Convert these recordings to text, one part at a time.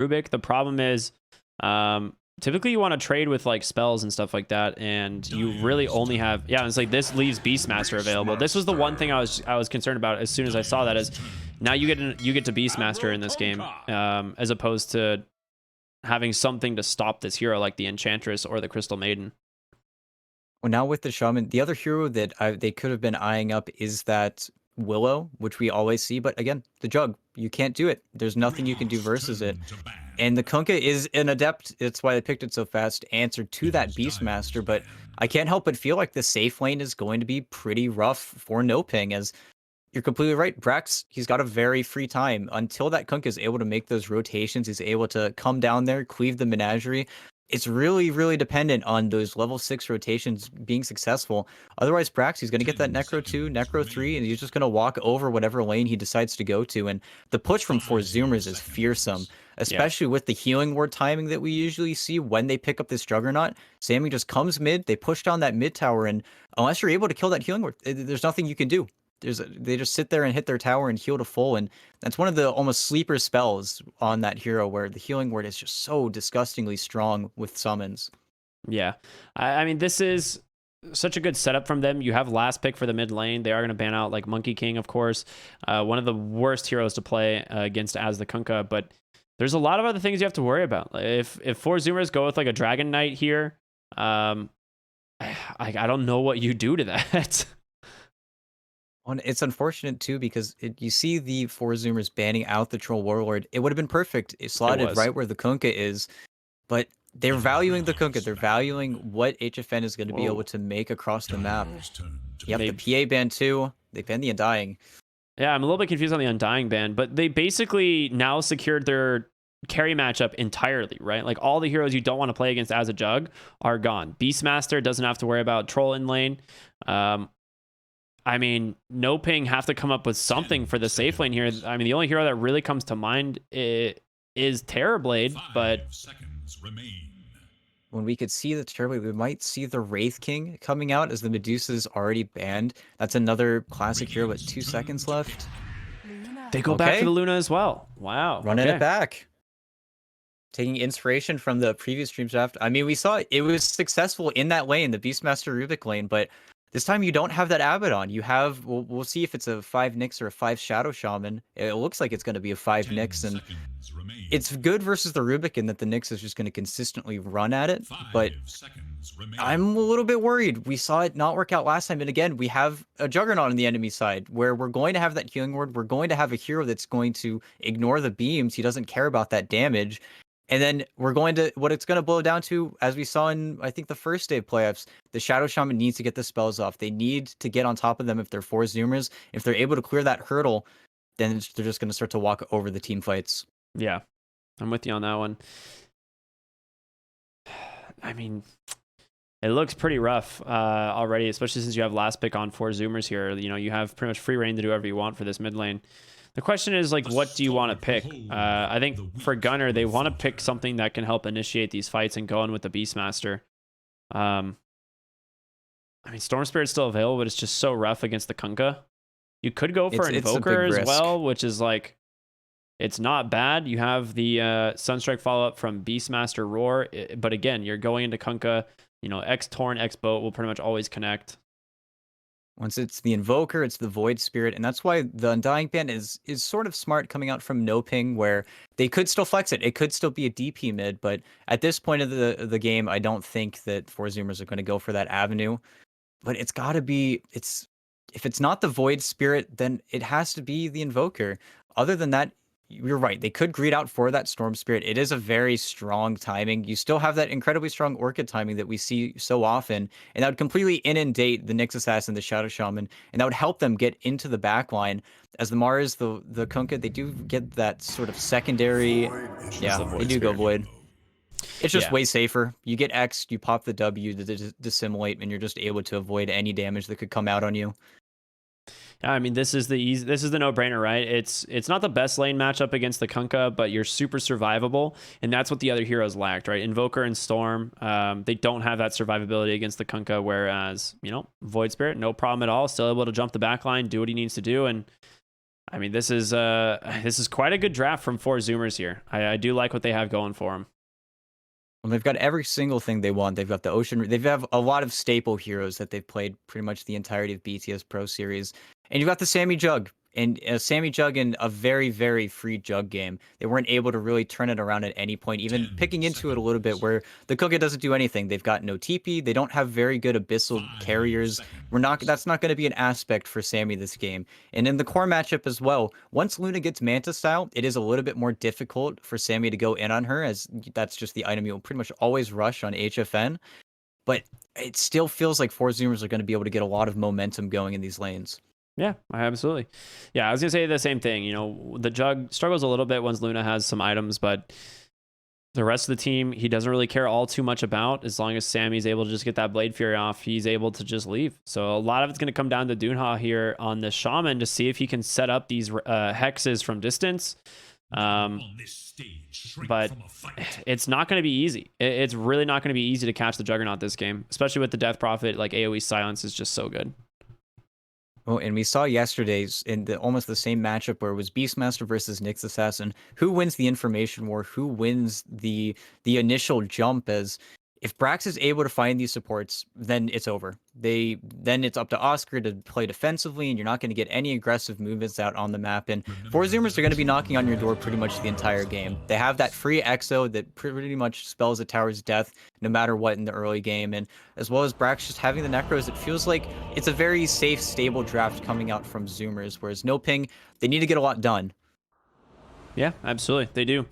Rubik. The problem is, typically you want to trade with like spells and stuff like that, and you really only have, yeah, it's like this leaves Beastmaster available. This was the one thing I was concerned about as soon as I saw that, is now you get to Beastmaster in this game, as opposed to having something to stop this hero like the Enchantress or the Crystal Maiden. Well, now with the Shaman, the other hero that they could have been eyeing up is that Willow, which we always see. But again, the Jug, you can't do it. There's nothing you can do versus it. And the Kunkka is an adept. That's why they picked it so fast. Answer to that Beastmaster. But I can't help but feel like the safe lane is going to be pretty rough for NoPing, as you're completely right. Brax, he's got a very free time until that Kunkka is able to make those rotations. He's able to come down there, cleave the menagerie. It's really, really dependent on those level 6 rotations being successful. Otherwise, Brax, he's going to get that Necro 2, Necro 3, and he's just going to walk over whatever lane he decides to go to. And the push from 4 Zoomers is fearsome, Yeah. especially with the healing ward timing that we usually see when they pick up this Juggernaut. Sammy just comes mid, they push down that mid tower, and unless you're able to kill that healing ward, there's nothing you can do. They just sit there and hit their tower and heal to full, and that's one of the almost sleeper spells on that hero, where the healing word is just so disgustingly strong with summons. Yeah. I mean, this is such a good setup from them. You have last pick for the mid lane. They are going to ban out like Monkey King, of course. One of the worst heroes to play against as the Kunkka, but there's a lot of other things you have to worry about. If 4 Zoomers go with like a Dragon Knight here, I don't know what you do to that. And it's unfortunate too, because you see the 4 Zoomers banning out the Troll Warlord. It would have been perfect. It It slotted was. right where the Kunkka is, but they're valuing the Kunkka. They're valuing what HFN is going to be able Whoa. to make across the map. Yep, They the PA ban too. They banned the Undying. Yeah, I'm a little bit confused on the Undying ban, but they basically now secured their carry matchup entirely, right? Like all the heroes you don't want to play against as a Jug are gone. Beastmaster doesn't have to worry about Troll in lane. I mean, NoPing have to come up with something for the safe lane here. I mean, the only hero that really comes to mind is Terrorblade, but When we could see the Turbo, we might see the Wraith King coming out, as the Medusa's already banned. That's another classic hero with 2 seconds left. they go back for the Okay, Luna as well. Wow. running it Okay. back. Taking inspiration from the previous stream draft. I mean, we saw it was successful in that lane, the Beastmaster Rubik lane, but this time you don't have that Abaddon. You have, we'll see if it's a 5 Nyx or a 5 Shadow Shaman. It looks like it's going to be a 5 Nyx, and it's good versus the Rubik in that the Nyx is just going to consistently run at it, but I'm a little bit worried. We saw it not work out last time, and again, we have a Juggernaut on the enemy side, where we're going to have that healing ward. We're going to have a hero that's going to ignore the beams. He doesn't care about that damage. And then we're going to, what it's going to boil down to, as we saw in, I think, the first day of playoffs, the Shadow Shaman needs to get the spells off. They need to get on top of them if they're 4 Zoomers. If they're able to clear that hurdle, then they're just going to start to walk over the team fights. Yeah, I'm with you on that one. I mean, it looks pretty rough already, especially since you have last pick on 4 Zoomers here. You know, you have pretty much free reign to do whatever you want for this mid lane. The question is, like, what do you want to pick? I think for Gunner, they want to pick something that can help initiate these fights and go in with the Beastmaster. I mean, Storm Spirit's still available, but it's just so rough against the Kunkka. You could go for It's a Invoker big as risk. well, which is like, it's not bad. You have the Sunstrike follow-up from Beastmaster Roar, but again, you're going into Kunkka. You know, X Torn, X Boat will pretty much always connect. Once it's the Invoker, it's the Void Spirit, and that's why the Undying ban is sort of smart coming out from NoPing, where they could still flex it. It could still be a DP mid, but at this point of the game, I don't think that 4 Zoomers are going to go for that avenue. But it's got to be, if it's not the Void Spirit, then it has to be the Invoker. Other than that, you're right. They could greed out for that Storm Spirit. It is a very strong timing. You still have that incredibly strong Orchid timing that we see so often, and that would completely inundate the Nyx Assassin, the Shadow Shaman, and that would help them get into the back line. As the Mars, the Kunkka, they do get that sort of secondary. Yeah, they do go Void. It's just Yeah. way safer. You get X, you pop the W to dissimulate, and you're just able to avoid any damage that could come out on you. I mean, this is the no-brainer, right? It's not the best lane matchup against the Kunkka, but you're super survivable, and that's what the other heroes lacked, right? Invoker and Storm, they don't have that survivability against the Kunkka, whereas, you know, Void Spirit, no problem at all, still able to jump the back line, do what he needs to do, and I mean, this is quite a good draft from 4 Zoomers here. I do like what they have going for them. Well, they've got every single thing they want. They've got the ocean. They have a lot of staple heroes that they've played pretty much the entirety of BTS Pro Series, and you've got the Sammy Jug. And Sammy Jug in a very, very free Jug game. They weren't able to really turn it around at any point, even picking into it a little bit where the Kuga doesn't do anything. They've got no TP. They don't have very good Abyssal carriers. That's not going to be an aspect for Sammy this game. And in the core matchup as well, once Luna gets Manta style, it is a little bit more difficult for Sammy to go in on her, as that's just the item you'll pretty much always rush on HFN. But it still feels like 4 Zoomers are going to be able to get a lot of momentum going in these lanes. Yeah, absolutely. Yeah, I was gonna say the same thing. You know, the Jug struggles a little bit once Luna has some items, but the rest of the team, he doesn't really care all too much about. As long as Sammy's able to just get that Blade Fury off, he's able to just leave. So a lot of it's going to come down to Dunha here on the Shaman to see if he can set up these hexes from distance. But it's not going to be easy. It's really not going to be easy to catch the Juggernaut this game, especially with the Death Prophet. Like AoE silence is just so good. Oh, and we saw yesterday's in almost the same matchup where it was Beastmaster versus Nyx Assassin. Who wins the information war? Who wins the initial jump? As if Brax is able to find these supports, then it's over. Then it's up to Oscar to play defensively, and you're not going to get any aggressive movements out on the map. And 4 Zoomers are going to be knocking on your door pretty much the entire game. They have that free Exo that pretty much spells a tower's death no matter what in the early game, and as well as Brax just having the Necros, it feels like it's a very safe, stable draft coming out from Zoomers, whereas NoPing, they need to get a lot done. Yeah, absolutely. They do.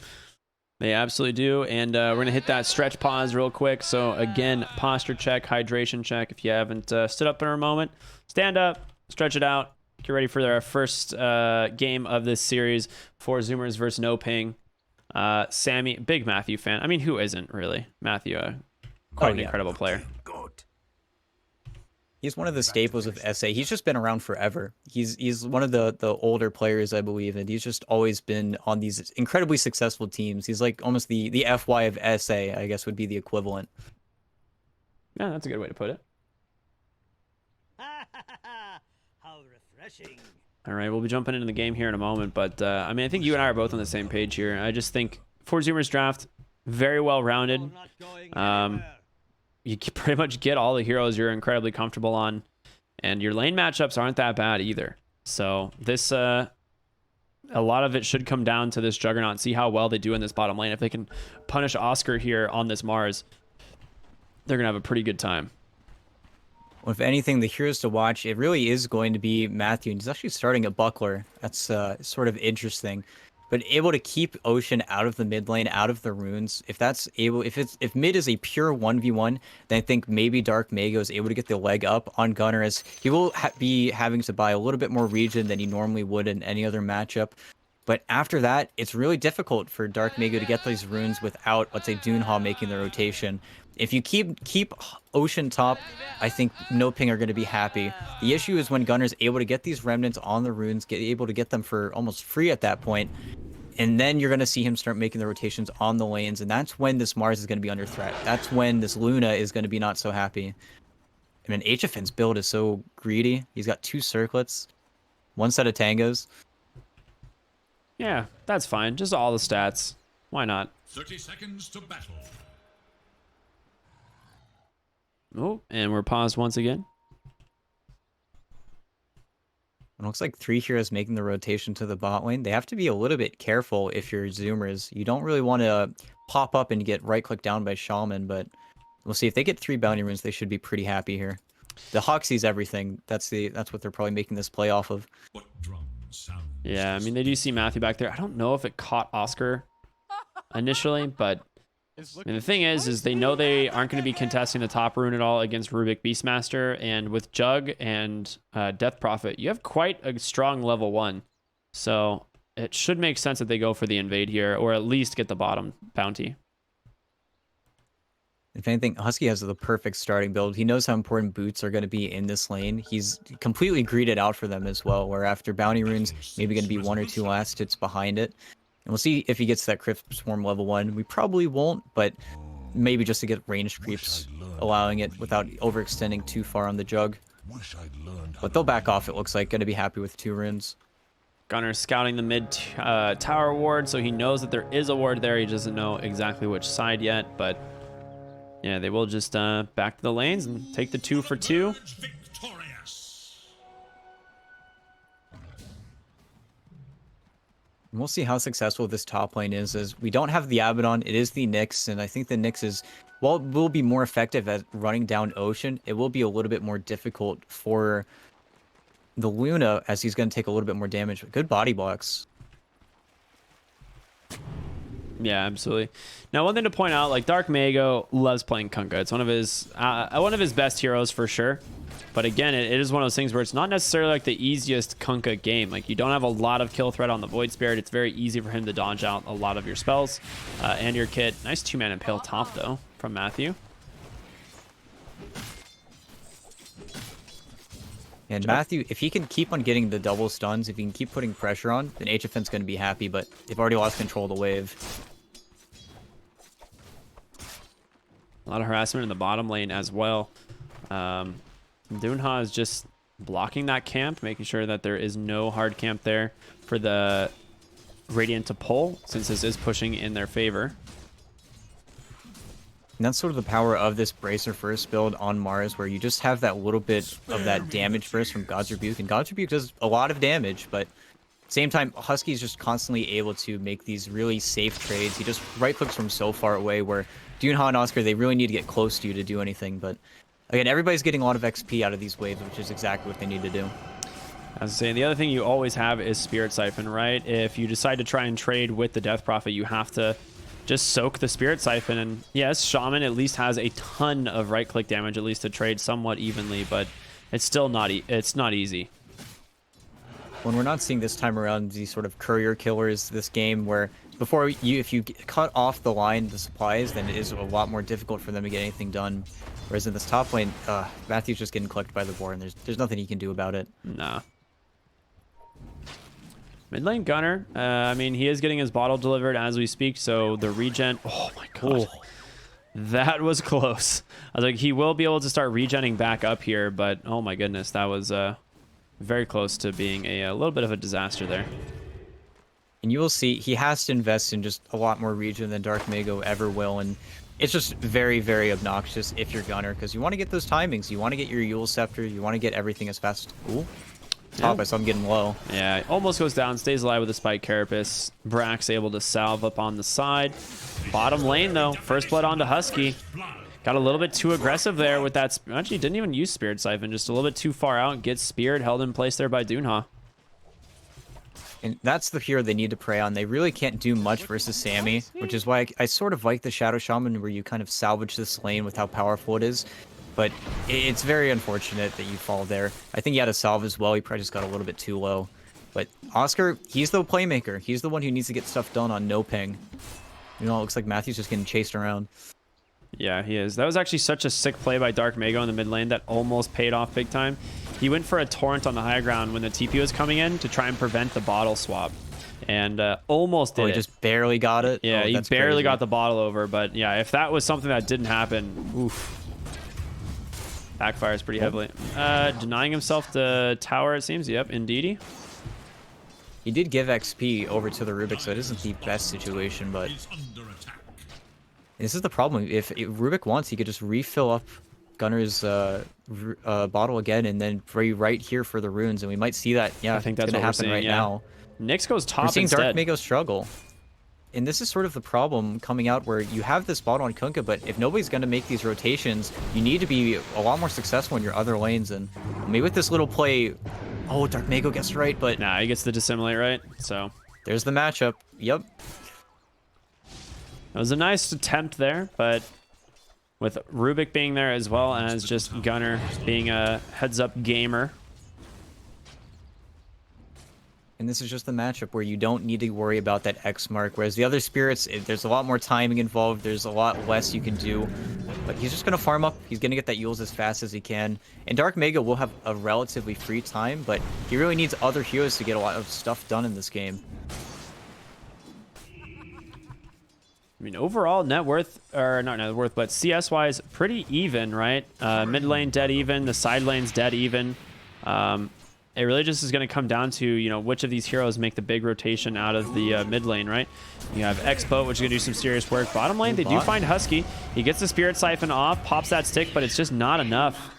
They absolutely do. And we're going to hit that stretch pause real quick. So again, posture check, hydration check. If you haven't stood up in a moment, stand up, stretch it out. Get ready for our first game of this series. 4 Zoomers versus NoPing. Sammy, big Matthew fan. I mean, who isn't really? Matthew, quite an incredible player. He's one of the staples of SA. He's just been around forever. He's one of the older players, I believe, and he's just always been on these incredibly successful teams. He's like almost the FY of SA, I guess would be the equivalent. Yeah, that's a good way to put it. How refreshing. All right, we'll be jumping into the game here in a moment, but I mean, I think you and I are both on the same page here. I just think 4 Zoomers draft, very well-rounded. You pretty much get all the heroes you're incredibly comfortable on, and your lane matchups aren't that bad either. So this, a lot of it should come down to this Juggernaut, see how well they do in this bottom lane. If they can punish Oscar here on this Mars, they're going to have a pretty good time. Well, if anything, the heroes to watch, it really is going to be Matthew. And he's actually starting a Buckler. That's sort of interesting. But able to keep Ocean out of the mid lane, out of the runes. If mid is a pure 1v1, then I think maybe Dark Mago is able to get the leg up on Gunner, as he will be having to buy a little bit more regen than he normally would in any other matchup. But after that, it's really difficult for Dark Mago to get these runes without, let's say, Dunha making the rotation. If you keep Ocean top, I think NoPing are going to be happy. The issue is when Gunner's able to get these remnants on the runes, able to get them for almost free at that point, and then you're going to see him start making the rotations on the lanes, and that's when this Mars is going to be under threat. That's when this Luna is going to be not so happy. I mean, HFN's build is so greedy. He's got 2 circlets, 1 set of tangos. Yeah, that's fine. Just all the stats. Why not? 30 seconds to battle. Oh, and we're paused once again. It looks like 3 heroes making the rotation to the bot lane. They have to be a little bit careful if you're Zoomers. You don't really want to pop up and get right-clicked down by Shaman, but we'll see. If they get 3 bounty runes, they should be pretty happy here. The Hawk sees everything. That's what they're probably making this play off of. Yeah, I mean, they do see Matthew back there. I don't know if it caught Oscar initially, but I mean, the thing is they know they aren't going to be contesting the top rune at all against Rubik Beastmaster, and with Jug and Death Prophet, you have quite a strong level 1. So it should make sense that they go for the invade here, or at least get the bottom bounty. If anything, Husky has the perfect starting build. He knows how important boots are going to be in this lane. He's completely greeted out for them as well, where after bounty runes, maybe going to be 1 or 2 last hits behind it. And we'll see if he gets that Crypt Swarm level 1. We probably won't, but maybe just to get ranged creeps, allowing it without overextending too far on the Jug. But they'll back off, it looks like. Going to be happy with 2 runes. Gunner scouting the mid tower ward, so he knows that there is a ward there. He doesn't know exactly which side yet, but yeah, they will just back to the lanes and take the 2 for 2. Victorious. And we'll see how successful this top lane is. As we don't have the Abaddon, it is the Nyx, and I think the Nyx is, while it will be more effective at running down Ocean, it will be a little bit more difficult for the Luna, as he's going to take a little bit more damage. But good body blocks. Yeah, absolutely. Now, one thing to point out, like Dark Mago loves playing Kunkka. It's one of his best heroes for sure. But again, it is one of those things where it's not necessarily like the easiest Kunkka game. Like you don't have a lot of kill threat on the Void Spirit. It's very easy for him to dodge out a lot of your spells and your kit. Nice 2-man Impale top though from Matthew. And Matthew, if he can keep on getting the double stuns, if he can keep putting pressure on, then HFN's going to be happy, but they've already lost control of the wave. A lot of harassment in the bottom lane as well. Dunha is just blocking that camp, making sure that there is no hard camp there for the Radiant to pull, since this is pushing in their favor. And that's sort of the power of this Bracer First build on Mars, where you just have that little bit of that damage burst from God's Rebuke. And God's Rebuke does a lot of damage, but at the same time, Husky is just constantly able to make these really safe trades. He just right-clicks from so far away, where Dunha and Oscar, they really need to get close to you to do anything. But again, everybody's getting a lot of XP out of these waves, which is exactly what they need to do. As I was saying, the other thing you always have is Spirit Siphon, right? If you decide to try and trade with the Death Prophet, you have to just soak the Spirit Siphon. And yes, Shaman at least has a ton of right-click damage, at least to trade somewhat evenly, but it's still not it's not easy. When we're not seeing this time around these sort of courier killers this game, where before if you cut off the line, the supplies, then it is a lot more difficult for them to get anything done. Whereas in this top lane, Matthew's just getting collected by the board, and there's nothing he can do about it. Nah. Mid lane Gunner, I mean, he is getting his bottle delivered as we speak, so the regen... Oh my god. That was close. I was like, he will be able to start regenning back up here, but oh my goodness, that was very close to being a little bit of a disaster there. And you will see he has to invest in just a lot more regen than Dark Mago ever will, and it's just very, very obnoxious if you're Gunner, because you want to get those timings, you want to get your Yule Scepter, you want to get everything as fast... Ooh. Top, I saw him getting low. Yeah, almost goes down, stays alive with the Spike Carapace. Brax able to salve up on the side. Bottom lane, though. First blood onto Husky. Got a little bit too aggressive there with that. Actually, didn't even use Spirit Siphon. Just a little bit too far out. Gets speared, held in place there by Dunha. And that's the hero they need to prey on. They really can't do much versus Sammy, which is why I sort of like the Shadow Shaman, where you kind of salvage this lane with how powerful it is. But it's very unfortunate that you fall there. I think he had a salve as well. He probably just got a little bit too low. But Oscar, he's the playmaker. He's the one who needs to get stuff done on NoPing. You know, it looks like Matthew's just getting chased around. Yeah, he is. That was actually such a sick play by Dark Mago in the mid lane that almost paid off big time. He went for a torrent on the high ground when the TP was coming in to try and prevent the bottle swap. And almost did it. He just barely got it? Yeah, oh, he barely crazy. got the bottle over. But yeah, if that was something that didn't happen, oof. Backfires pretty heavily. Denying himself the tower, it seems. Yep, indeedy. He did give XP over to the Rubik, so it isn't the best situation, but this is the problem. If Rubik wants, he could just refill up Gunner's bottle again and then be right here for the runes, and we might see that. Yeah, I think that's going to what happen we're seeing, right now. Nyx goes top We're seeing instead. Dark Mago struggle. And this is sort of the problem coming out, where you have this bottle on Kunkka, but if nobody's going to make these rotations, you need to be a lot more successful in your other lanes. And maybe with this little play, oh, Dark Mago gets right, but Nah, he gets the dissimilate right, so. there's the matchup. Yep. It was a nice attempt there, but with Rubik being there as well as just Gunner being a heads-up gamer. And this is just the matchup where you don't need to worry about that X mark, whereas the other spirits, there's a lot more timing involved, there's a lot less you can do. But he's just going to farm up, he's going to get that Yules as fast as he can. And Dark Mago will have a relatively free time, but he really needs other heroes to get a lot of stuff done in this game. I mean, overall, net worth, or not net worth, but CS-wise, pretty even, right? Mid lane dead even, the side lane's dead even. it really just is going to come down to, you know, which of these heroes make the big rotation out of the mid lane, right? You have X-Boat, which is going to do some serious work. Bottom lane, they do find Husky. He gets the Spirit Siphon off, pops that stick, but it's just not enough.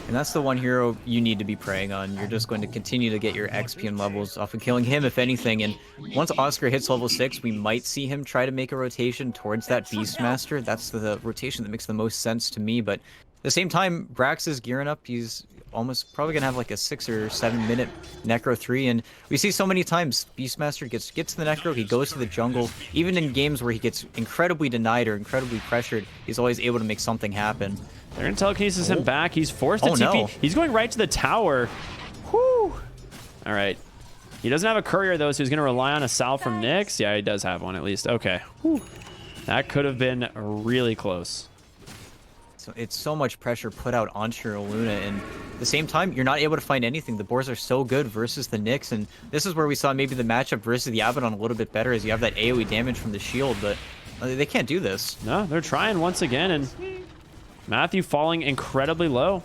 And that's the one hero you need to be preying on. You're just going to continue to get your XP and levels off of killing him, if anything. And once Oscar hits level 6, we might see him try to make a rotation towards that Beastmaster. That's the rotation that makes the most sense to me. But at the same time, Brax is gearing up. He's almost probably going to have like a 6 or 7 minute Necro 3. And we see so many times Beastmaster gets to the Necro, he goes to the jungle. Even in games where he gets incredibly denied or incredibly pressured, he's always able to make something happen. They're going to telekinesis him back. He's forced to TP. No. He's going right to the tower. Whew. All right. He doesn't have a courier, though, so he's going to rely on a Sal from Nyx. Yeah, he does have one, at least. Okay. Whew. That could have been really close. So it's so much pressure put out onto your Luna, and at the same time, you're not able to find anything. The boars are so good versus the Nyx, and this is where we saw maybe the matchup versus the Abaddon a little bit better, as you have that AoE damage from the shield, but they can't do this. No, they're trying once again, and Matthew falling incredibly low.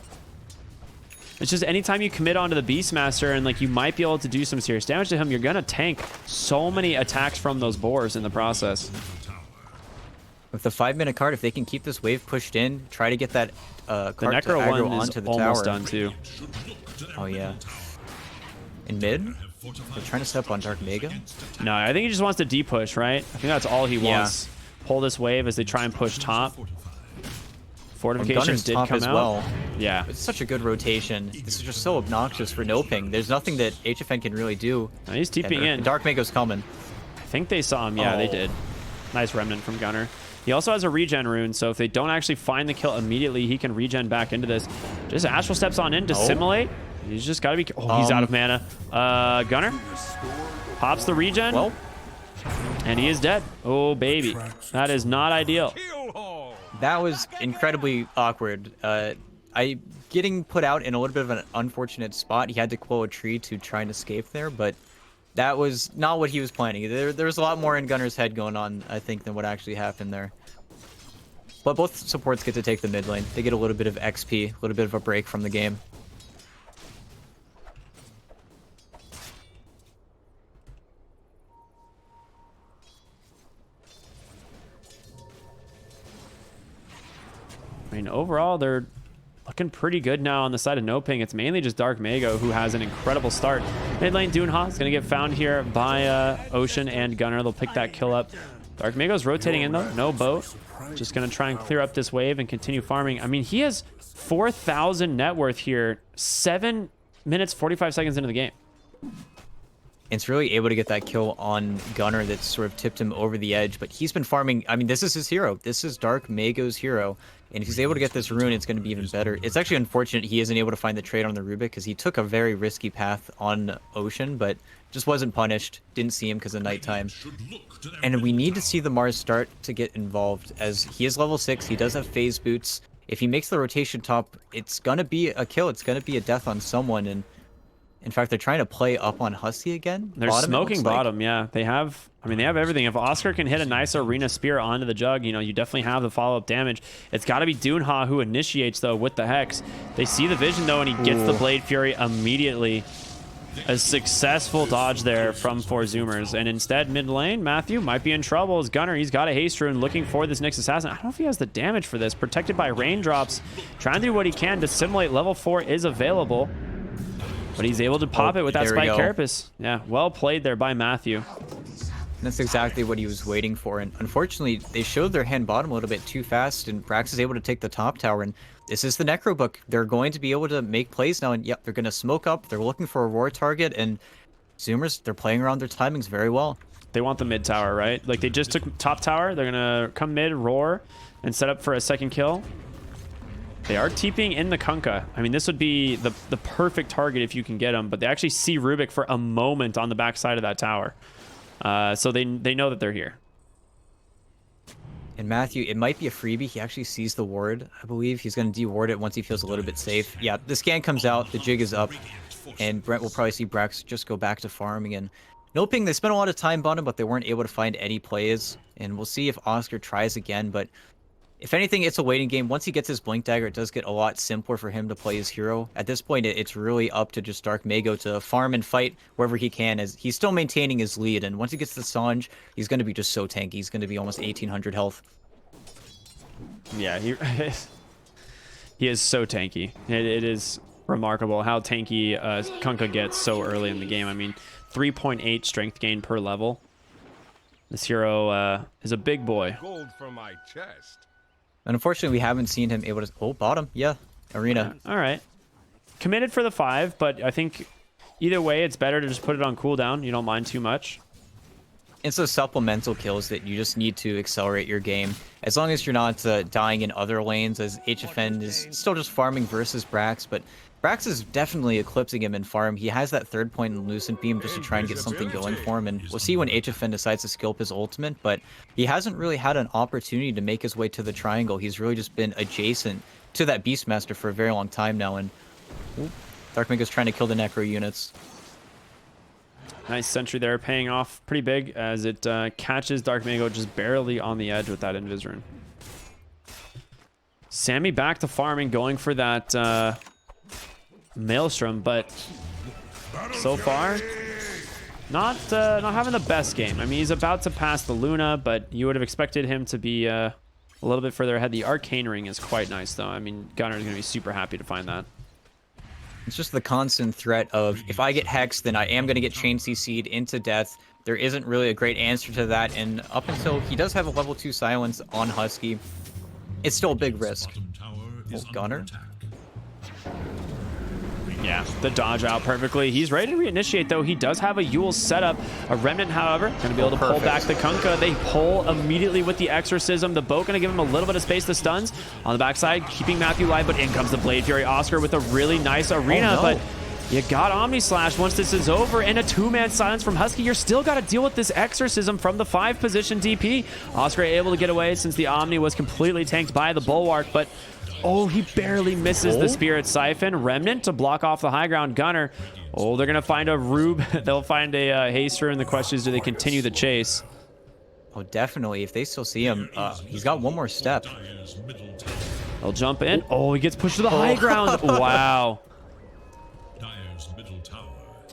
It's just anytime you commit onto the Beastmaster and like you might be able to do some serious damage to him, you're gonna tank so many attacks from those boars in the process. With the 5-minute card, if they can keep this wave pushed in, try to get that card The to Necro aggro one is onto the almost tower. done too. Oh yeah. In mid? They're trying to step on Dark Mega? No, I think he just wants to D-push, right? I think that's all he wants. Pull this wave as they try and push top. Fortification did top come as out. well. Yeah. It's such a good rotation. This is just so obnoxious for NoPing. There's nothing that HFN can really do. No, he's TPing in. And Dark Mago's coming. I think they saw him. Yeah, they did. Nice remnant from Gunnar. He also has a regen rune, so if they don't actually find the kill immediately, he can regen back into this. Just Astral steps on in to simulate. He's just got to be... Oh, he's out of mana. Gunnar pops the regen. Well, and he is dead. Oh, baby. That is not ideal. that was incredibly awkward. Getting put out in a little bit of an unfortunate spot. He had to quo a tree to try and escape there, but that was not what he was planning. There was a lot more in Gunnar's head going on, I think, than what actually happened there. But both supports get to take the mid lane. They get a little bit of XP, a little bit of a break from the game. I mean, overall, they're looking pretty good now on the side of NoPing. It's mainly just Dark Mago who has an incredible start. Mid lane Doonha is going to get found here by Ocean and Gunnar. They'll pick that kill up. Dark Mago's rotating in though. No boat. Just going to try and clear up this wave and continue farming. I mean, he has 4,000 net worth here. 7 minutes, 45 seconds into the game. It's really able to get that kill on Gunnar that sort of tipped him over the edge, but he's been farming. I mean, this is his hero. This is Dark Mago's hero, and if he's able to get this rune, it's going to be even better. It's actually unfortunate he isn't able to find the trade on the Rubik, because he took a very risky path on Ocean, but just wasn't punished. Didn't see him because of nighttime. And we need to see the Mars start to get involved, as he is level 6. He does have phase boots. If he makes the rotation top, it's going to be a kill. It's going to be a death on someone, and in fact, they're trying to play up on Husky again. They're smoking bottom, yeah. They have, I mean, they have everything. If Oscar can hit a nice arena spear onto the jug, you know, you definitely have the follow-up damage. It's got to be Doonha who initiates, though, with the Hex. They see the vision, though, and he gets the Blade Fury immediately. A successful dodge there from 4 Zoomers. And instead, mid lane, Matthew might be in trouble as Gunnar. He's got a haste rune looking for this Nyx Assassin. I don't know if he has the damage for this. Protected by raindrops. Trying to do what he can to simulate level 4 is available. But he's able to pop it with that Spike Carapace. Yeah, well played there by Matthew. And that's exactly what he was waiting for. And unfortunately, they showed their hand bottom a little bit too fast, and Brax is able to take the top tower. And this is the Necro book. They're going to be able to make plays now. And yep, they're going to smoke up. They're looking for a roar target. And Zoomers, they're playing around their timings very well. They want the mid tower, right? Like they just took top tower. They're going to come mid, roar, and set up for a second kill. They are TPing in the Kunkka. I mean, this would be the perfect target if you can get them, but they actually see Rubik for a moment on the backside of that tower. So they know that they're here. And Matthew, it might be a freebie. He actually sees the ward, I believe. He's going to deward it once he feels a little bit safe. Yeah, the scan comes out, the jig is up, and Brent will probably see Brax just go back to farming. And NoPing, they spent a lot of time bottom, but they weren't able to find any plays. And we'll see if Oscar tries again, but if anything, it's a waiting game. Once he gets his Blink Dagger, it does get a lot simpler for him to play his hero. At this point, it's really up to just Dark Mago to farm and fight wherever he can, as he's still maintaining his lead. And once he gets the Sange, he's going to be just so tanky. He's going to be almost 1800 health. Yeah, he is so tanky. It is remarkable how tanky Kunkka gets so early in the game. I mean, 3.8 strength gain per level. This hero is a big boy. Gold from my chest. And unfortunately, we haven't seen him able to... Oh, bottom. Yeah, arena. All right. Committed for the 5, but I think either way, it's better to just put it on cooldown. You don't mind too much. It's those supplemental kills that you just need to accelerate your game. As long as you're not dying in other lanes, as HFN is still just farming versus Brax, but Brax is definitely eclipsing him in farm. He has that 3rd point in Lucent Beam just to try and get something going for him, and we'll see when HFN decides to skill up his ultimate, but he hasn't really had an opportunity to make his way to the triangle. He's really just been adjacent to that Beastmaster for a very long time now, and Dark Mago's trying to kill the Necro units. Nice sentry there, paying off pretty big as it catches Dark Mago just barely on the edge with that Invis rune. Sammy back to farming, going for that Maelstrom, but so far not having the best game. I mean, he's about to pass the Luna, but you would have expected him to be a little bit further ahead. The Arcane Ring is quite nice, though. I mean, Gunnar is going to be super happy to find that. It's just the constant threat of, if I get hexed, then I am going to get chain CC'd into death. There isn't really a great answer to that, and up until he does have a level 2 silence on Husky, it's still a big risk. Oh, Gunnar? Yeah, the dodge out perfectly. He's ready to reinitiate, though. He does have a Yule setup. A Remnant, however, going to be able to pull back the Kunkka. They pull immediately with the Exorcism. The Boat going to give him a little bit of space to stuns. On the backside, keeping Matthew alive, but in comes the Blade Fury. Oscar with a really nice arena, but you got Omni Slash once this is over, and a 2-man silence from Husky. You're still got to deal with this Exorcism from the 5 position DP. Oscar able to get away since the Omni was completely tanked by the Bulwark, but oh, he barely misses the Spirit Siphon. Remnant to block off the high ground. Gunnar. Oh, they're going to find a Rube. They'll find a Haster, and the question is, do they continue the chase? Oh, definitely. If they still see him, he's got one more step. They'll jump in. Oh, he gets pushed to the high ground. Wow.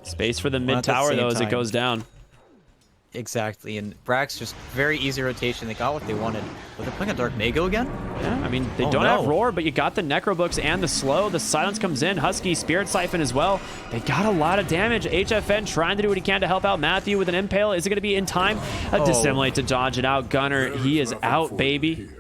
Space for the mid tower, though, as it goes down. Exactly, and Brax just very easy rotation. They got what they wanted. But they're playing a Dark Mago again? Yeah, I mean, they don't have Roar, but you got the Necro Books and the Slow. The Silence comes in. Husky, Spirit Siphon as well. They got a lot of damage. HFN trying to do what he can to help out Matthew with an Impale. Is it going to be in time? Dissimulate to dodge it out. Gunnar, he is out, baby.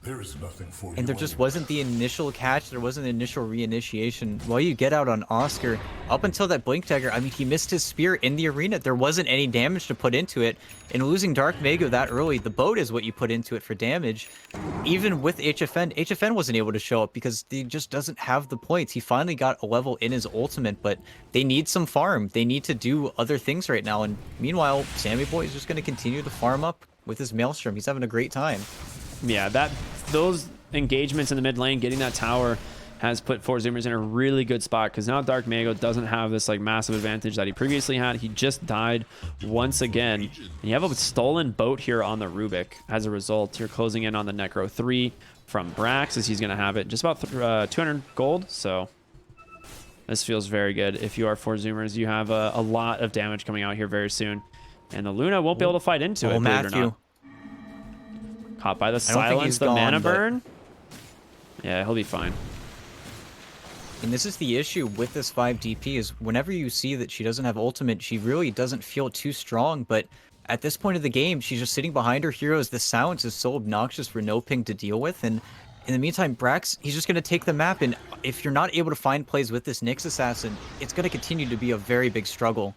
There is nothing for And there just wasn't the initial catch. There wasn't the initial reinitiation. While you get out on Oscar, up until that Blink Dagger, I mean, he missed his spear in the arena. There wasn't any damage to put into it. And losing Dark Mago that early, the boat is what you put into it for damage. Even with HFN wasn't able to show up because he just doesn't have the points. He finally got a level in his ultimate, but they need some farm. They need to do other things right now. And meanwhile, Sammy Boy is just going to continue to farm up with his Maelstrom. He's having a great time. Yeah, those engagements in the mid lane, getting that tower, has put Four Zoomers in a really good spot, because now Dark Mago doesn't have this like massive advantage that he previously had. He just died once again, and you have a stolen boat here on the Rubik. As a result, you're closing in on the Necro 3 from Brax, as he's going to have it just about 200 gold. So this feels very good. If you are Four Zoomers, you have a lot of damage coming out here very soon, and the Luna won't be able to fight into it. Matthew. Caught by the silence, the mana burn. Yeah, he'll be fine. And this is the issue with this 5 DP, is whenever you see that she doesn't have ultimate, she really doesn't feel too strong. But at this point of the game, she's just sitting behind her heroes. The silence is so obnoxious for NoPing to deal with. And in the meantime, Brax, he's just going to take the map. And if you're not able to find plays with this Nyx Assassin, it's going to continue to be a very big struggle.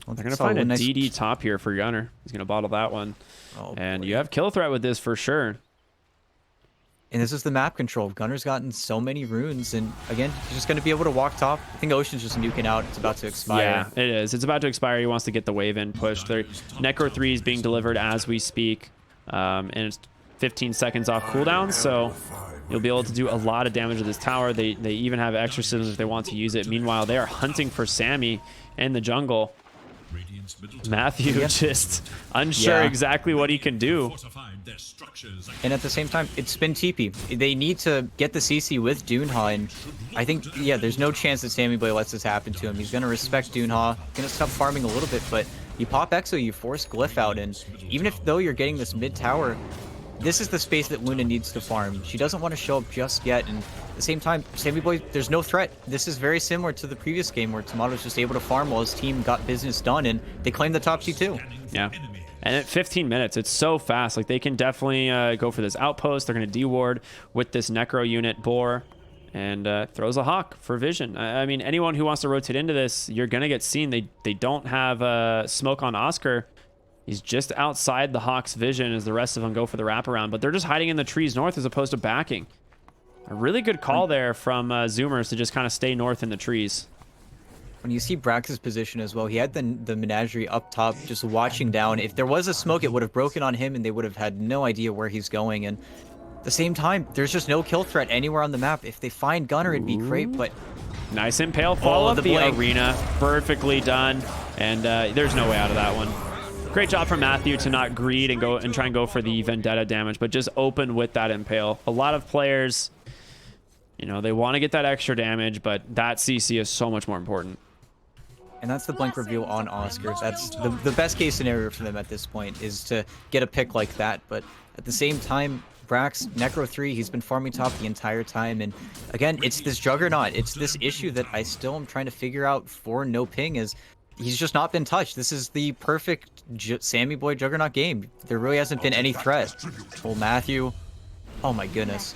Well, they're going to find a DD top here for Gunnar. He's going to bottle that one. Oh, and you have kill threat with this for sure. And this is the map control. Gunnar's gotten so many runes, and again, he's just going to be able to walk top. I think Ocean's just nuking out. It's about to expire. Yeah, it is. It's about to expire. He wants to get the wave in pushed. Necro 3 is being delivered as we speak, and it's 15 seconds off cooldown, so you'll be able to do a lot of damage to this tower. They even have exorcisms if they want to use it. Meanwhile, they are hunting for Sammy in the jungle. Matthew just unsure exactly what he can do. And at the same time, it's been TP. They need to get the CC with Doonha, and I think, yeah, there's no chance that Sammy Boy lets this happen to him. He's going to respect Doonha, going to stop farming a little bit, but you pop Exo, you force Glyph out, and even if though you're getting this mid tower, this is the space that Luna needs to farm. She doesn't want to show up just yet, and at the same time, Sammy Boy, there's no threat. This is very similar to the previous game where Tomato was just able to farm while his team got business done, and they claimed the top T2. Yeah. And at 15 minutes, it's so fast. Like, they can definitely go for this outpost. They're going to deward with this Necro unit Boar, and throws a Hawk for vision. I mean, anyone who wants to rotate into this, you're going to get seen. They don't have smoke on Oscar. He's just outside the Hawk's vision as the rest of them go for the wraparound, but they're just hiding in the trees north as opposed to backing. A really good call there from Zoomers to just kind of stay north in the trees. When you see Brax's position as well, he had the menagerie up top just watching down. If there was a smoke, it would have broken on him and they would have had no idea where he's going. And at the same time, there's just no kill threat anywhere on the map. If they find Gunner, it'd be great, but... Nice impale fall of the arena. Perfectly done. And there's no way out of that one. Great job from Matthew to not greed and go and try and go for the vendetta damage, but just open with that impale. A lot of players, you know, they want to get that extra damage, but that CC is so much more important. And that's the blink reveal on Oscar. That's the best case scenario for them at this point, is to get a pick like that. But at the same time, Brax, Necro 3, he's been farming top the entire time. And again, it's this Juggernaut. It's this issue that I still am trying to figure out for NoPing, is he's just not been touched. This is the perfect Sammy Boy Juggernaut game. There really hasn't been any threat. Well, Matthew, oh my goodness.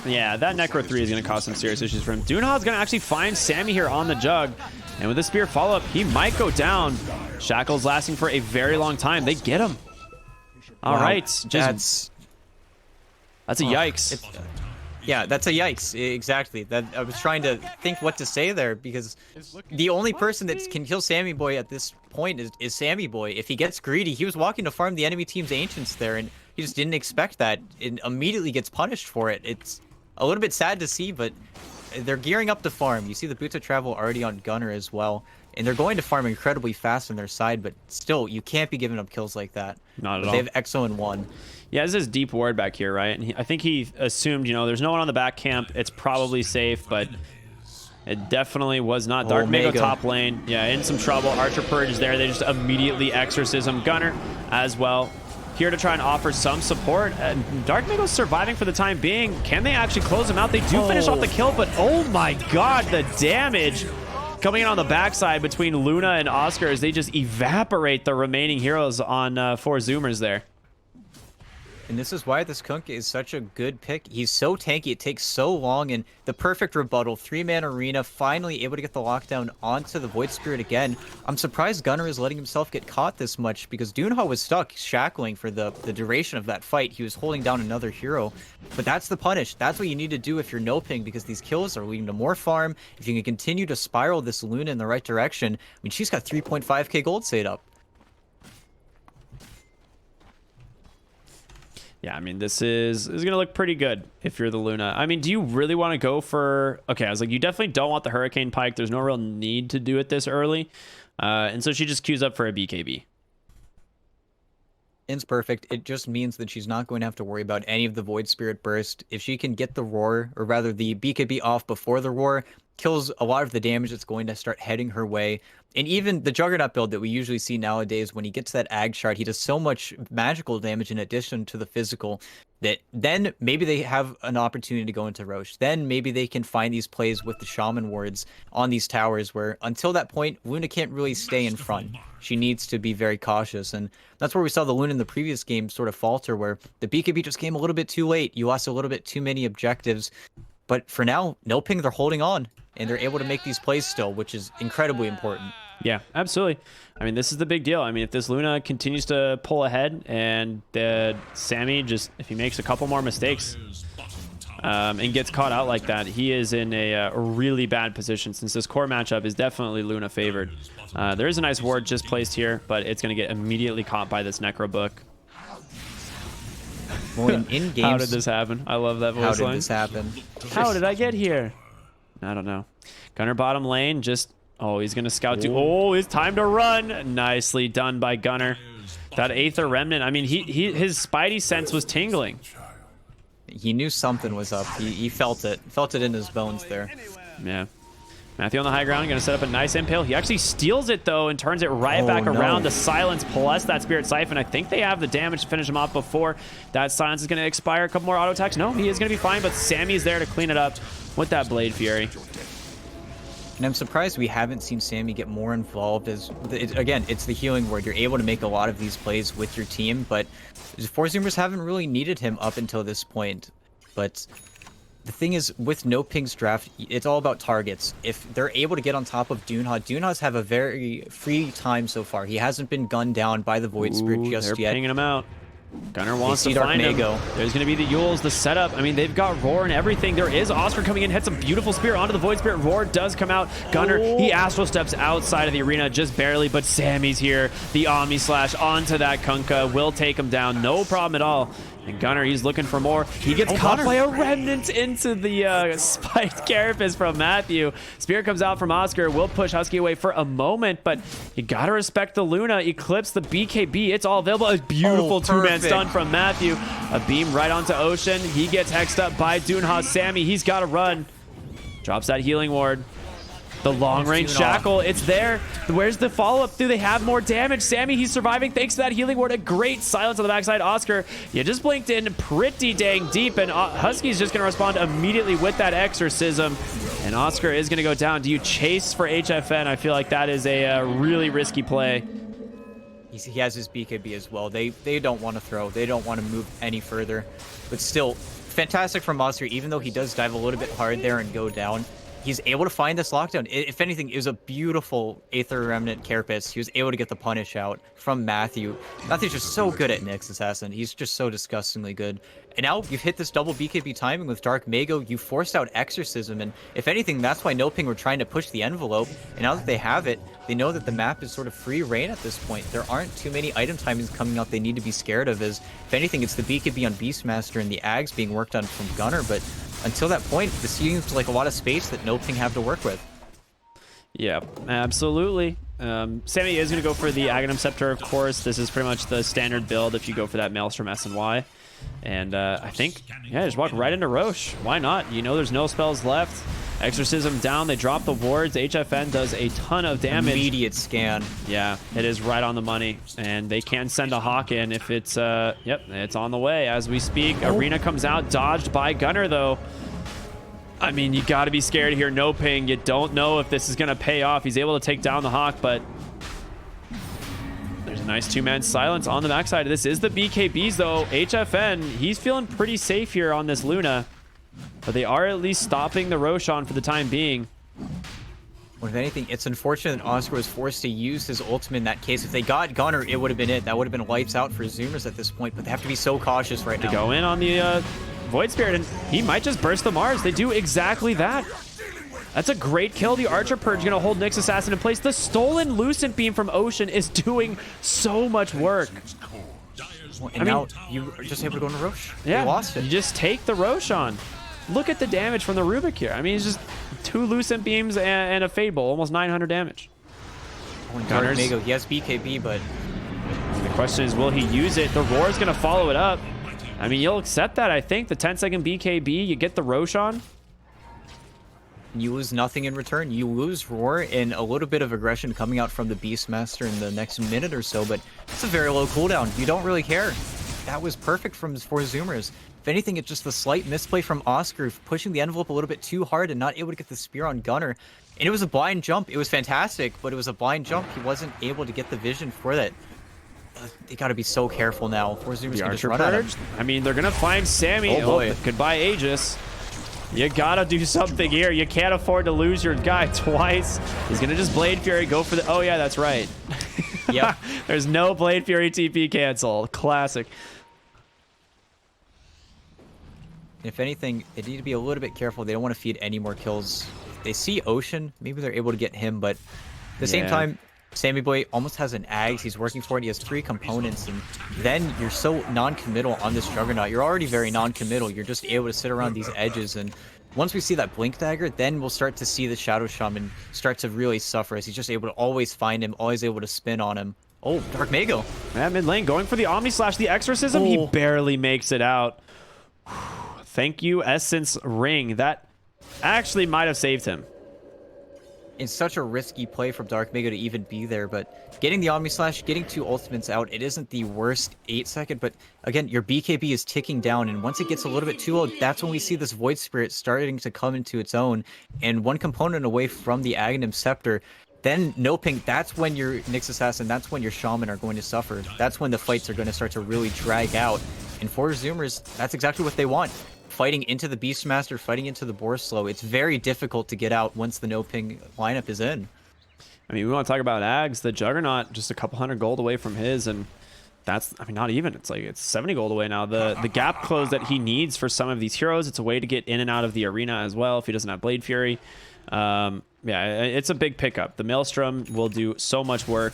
Yeah, that Necro 3 is going to cause some serious issues for him. Doonha's going to actually find Sammy here on the jug. And with the spear follow-up, he might go down. Shackle's lasting for a very long time. They get him. All right. That's a yikes. Yeah, that's a yikes. Exactly. That I was trying to think what to say there, because the only person that can kill Sammy Boy at this point is Sammy Boy. If he gets greedy, he was walking to farm the enemy team's Ancients there, and he just didn't expect that. It immediately gets punished for it. It's a little bit sad to see, but they're gearing up to farm. You see the Boots of Travel already on Gunner as well, and they're going to farm incredibly fast on their side, but still, you can't be giving up kills like that. Not at all. They have Exo in 1. Yeah, this is deep ward back here, right? And I think he assumed, you know, there's no one on the back camp. It's probably safe, but it definitely was not. Dark Mako top lane. Yeah, in some trouble. Archer Purge is there. They just immediately exorcism Gunner as well. Here to try and offer some support. And Dark Mako's surviving for the time being. Can they actually close him out? They do finish off the kill, but oh my god, the damage coming in on the backside between Luna and Oscar as they just evaporate the remaining heroes on 4 Zoomers there. And this is why this Kunk is such a good pick. He's so tanky, it takes so long, and the perfect rebuttal. 3-man arena, finally able to get the lockdown onto the Void Spirit again. I'm surprised Gunner is letting himself get caught this much, because Doonha was stuck shackling for the duration of that fight. He was holding down another hero. But that's the punish. That's what you need to do if you're NoPing, because these kills are leading to more farm. If you can continue to spiral this Luna in the right direction, I mean, she's got 3.5k gold saved up. Yeah, I mean, this is going to look pretty good if you're the Luna. I mean, do you really want to go for... Okay, I was like, you definitely don't want the Hurricane Pike. There's no real need to do it this early. And so she just queues up for a BKB. It's perfect. It just means that she's not going to have to worry about any of the Void Spirit Burst. If she can get the Roar, or rather the BKB off before the Roar, kills a lot of the damage that's going to start heading her way. And even the Juggernaut build that we usually see nowadays, when he gets that Ag Shard, he does so much magical damage in addition to the physical that then maybe they have an opportunity to go into Roche. Then maybe they can find these plays with the Shaman wards on these towers, where until that point, Luna can't really stay in front. She needs to be very cautious. And that's where we saw the Luna in the previous game sort of falter, where the BKB just came a little bit too late. You lost a little bit too many objectives. But for now, NoPing, they're holding on, and they're able to make these plays still, which is incredibly important. Yeah, absolutely. I mean, this is the big deal. I mean, if this Luna continues to pull ahead, and Sammy just, if he makes a couple more mistakes and gets caught out like that, he is in a really bad position, since this core matchup is definitely Luna favored. There is a nice ward just placed here, but it's going to get immediately caught by this Necro book. Well, in games, how did this happen? I love that voice line. How did this happen? How did I get here? I don't know. Gunner bottom lane, just Oh, he's going to scout to... Oh, it's time to run. Nicely done by Gunner. That Aether Remnant, I mean, his Spidey sense was tingling. He knew something was up. He felt it. Felt it in his bones there. Yeah. Matthew on the high ground, going to set up a nice impale. He actually steals it, though, and turns it right back around. The silence plus that Spirit Siphon. I think they have the damage to finish him off before that silence is going to expire. A couple more auto attacks. No, he is going to be fine, but Sammy's there to clean it up with that Blade Fury. And I'm surprised we haven't seen Sammy get more involved. Again, it's the healing word. You're able to make a lot of these plays with your team, but Four Zoomers haven't really needed him up until this point. But the thing is, with NoPing's draft, it's all about targets. If they're able to get on top of Dunha's have a very free time so far. He hasn't been gunned down by the Void Spirit just they're yet. Pinging him out. Gunner wants to find him. There's going to be the Yules, the setup. I mean, they've got Roar and everything. There is Oscar coming in, hits a beautiful spear onto the Void Spirit. Roar does come out. Gunner, he Astral Steps outside of the arena just barely, but Sammy's here. The Omni Slash onto that Kunkka will take him down. No problem at all. And Gunner, he's looking for more. He gets caught by a Remnant into the spiked Carapace from Matthew. Spear comes out from Oscar. Will push Husky away for a moment, but you gotta respect the Luna. Eclipse, the BKB, it's all available. A beautiful two-man stun from Matthew. A beam right onto Ocean. He gets hexed up by Dunha. Sammy, he's gotta run. Drops that healing ward. The long-range shackle, it's there. Where's the follow-up? Do they have more damage? Sammy, he's surviving thanks to that healing ward. A great silence on the backside. Oscar, you just blinked in pretty dang deep, and Husky's just going to respond immediately with that exorcism. And Oscar is going to go down. Do you chase for HFN? I feel like that is a really risky play. He has his BKB as well. They don't want to throw. They don't want to move any further. But still, fantastic from Oscar, even though he does dive a little bit hard there and go down. He's able to find this lockdown. If anything, it was a beautiful Aether Remnant Carapace. He was able to get the punish out from Matthew. Matthew's just so good at Nyx Assassin. He's just so disgustingly good. And now you've hit this double BKB timing with Dark Mago. You forced out Exorcism. And if anything, that's why NoPing were trying to push the envelope. And now that they have it, they know that the map is sort of free reign at this point. There aren't too many item timings coming out they need to be scared of. If anything, it's the BKB on Beastmaster and the Ags being worked on from Gunner. But until that point, this seems like a lot of space that NoPing have to work with. Yeah, absolutely. Sammy is going to go for the Aghanim Scepter, of course. This is pretty much the standard build if you go for that Maelstrom SNY. And I think, yeah, just walk right into Roche. Why not? You know there's no spells left. Exorcism down. They drop the wards. HFN does a ton of damage. Immediate scan. Yeah, it is right on the money. And they can send a Hawk in if it's, yep, it's on the way as we speak. Arena comes out, dodged by Gunner, though. I mean, you got to be scared here. NoPing. You don't know if this is going to pay off. He's able to take down the Hawk, but there's a nice two-man silence on the backside. This is the BKBs, though. HFN, he's feeling pretty safe here on this Luna. But they are at least stopping the Roshan for the time being. Well, if anything, it's unfortunate that Oscar was forced to use his ultimate in that case. If they got Gunner, it would have been it. That would have been lights out for Zoomers at this point, but they have to be so cautious right now. They go in on the Void Spirit, and he might just burst the Mars. They do exactly that. That's a great kill. The Archer Purge going to hold Nyx Assassin in place. The stolen Lucent Beam from Ocean is doing so much work. Well, and now you are just able to go into Roche. Yeah, you lost it. You just take the Roshan. Look at the damage from the Rubik here. I mean, it's just 2 Lucent Beams and a Fade Bolt, almost 900 damage. Oh, and Dark Mago, he has BKB, but the question is, will he use it? The Roar is going to follow it up. I mean, you'll accept that, I think. The 10-second BKB, you get the Roshan. You lose nothing in return. You lose Roar and a little bit of aggression coming out from the Beastmaster in the next minute or so, but it's a very low cooldown. You don't really care. That was perfect for Zoomers. If anything, it's just the slight misplay from Oscar, pushing the envelope a little bit too hard and not able to get the spear on Gunner. And it was a blind jump. It was fantastic, but it was a blind jump. He wasn't able to get the vision for that. They got to be so careful now. Four Zoomers can just run at him. I mean, they're going to find Sammy. Oh, boy. Goodbye, Aegis. You got to do something here. You can't afford to lose your guy twice. He's going to just Blade Fury, go for the... Oh, yeah, that's right. Yep. There's no Blade Fury TP cancel. Classic. If anything, they need to be a little bit careful. They don't want to feed any more kills. They see Ocean. Maybe they're able to get him, but at the same time, Sammy Boy almost has an Ags. He's working for it. He has 3 components, and then you're so non-committal on this Juggernaut. You're already very non-committal. You're just able to sit around these edges, and Once we see that Blink Dagger, then we'll start to see the Shadow Shaman start to really suffer as he's just able to always find him, always able to spin on him. Oh, Dark Mago. Yeah, mid lane going for the Omni Slash, the Exorcism. He barely makes it out. Thank you, Essence Ring. That actually might have saved him. It's such a risky play from Dark Mago to even be there, but getting the Omni Slash, getting 2 ultimates out, it isn't the worst 8-second, but again, your BKB is ticking down, and once it gets a little bit too low, that's when we see this Void Spirit starting to come into its own, and 1 component away from the Aghanim Scepter. Then NoPing, that's when your Nyx Assassin, that's when your Shaman are going to suffer. That's when the fights are going to start to really drag out. And for Zoomers, that's exactly what they want. Fighting into the Beastmaster, fighting into the Borslow. It's very difficult to get out once the NoPing lineup is in. I mean, we want to talk about Ags. The Juggernaut, just a couple hundred gold away from his, and that's, I mean, not even. It's like, it's 70 gold away now. The gap close that he needs for some of these heroes, it's a way to get in and out of the arena as well if he doesn't have Blade Fury. Yeah, it's a big pickup. The Maelstrom will do so much work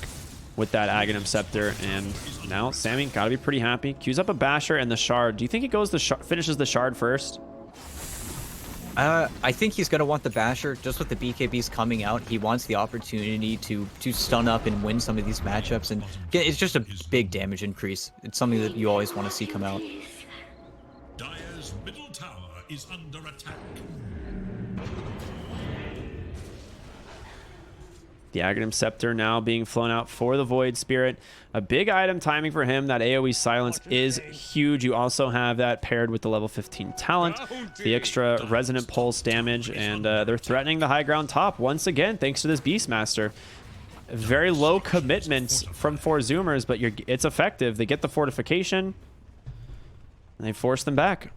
with that Aghanim Scepter, and now Sammy gotta be pretty happy. Queues up a Basher and the Shard. Do you think he goes finishes the Shard first? I think he's going to want the Basher. Just with the BKBs coming out, he wants the opportunity to stun up and win some of these matchups, and it's just a big damage increase. It's something that you always want to see come out. Dire's middle tower is under attack. The Aghanim Scepter now being flown out for the Void Spirit. A big item timing for him. That AoE silence is huge. You also have that paired with the level 15 talent, the extra resonant pulse damage, and they're threatening the high ground top once again thanks to this Beastmaster. Very low commitments from 4 Zoomers, but it's effective. They get the fortification, and they force them back.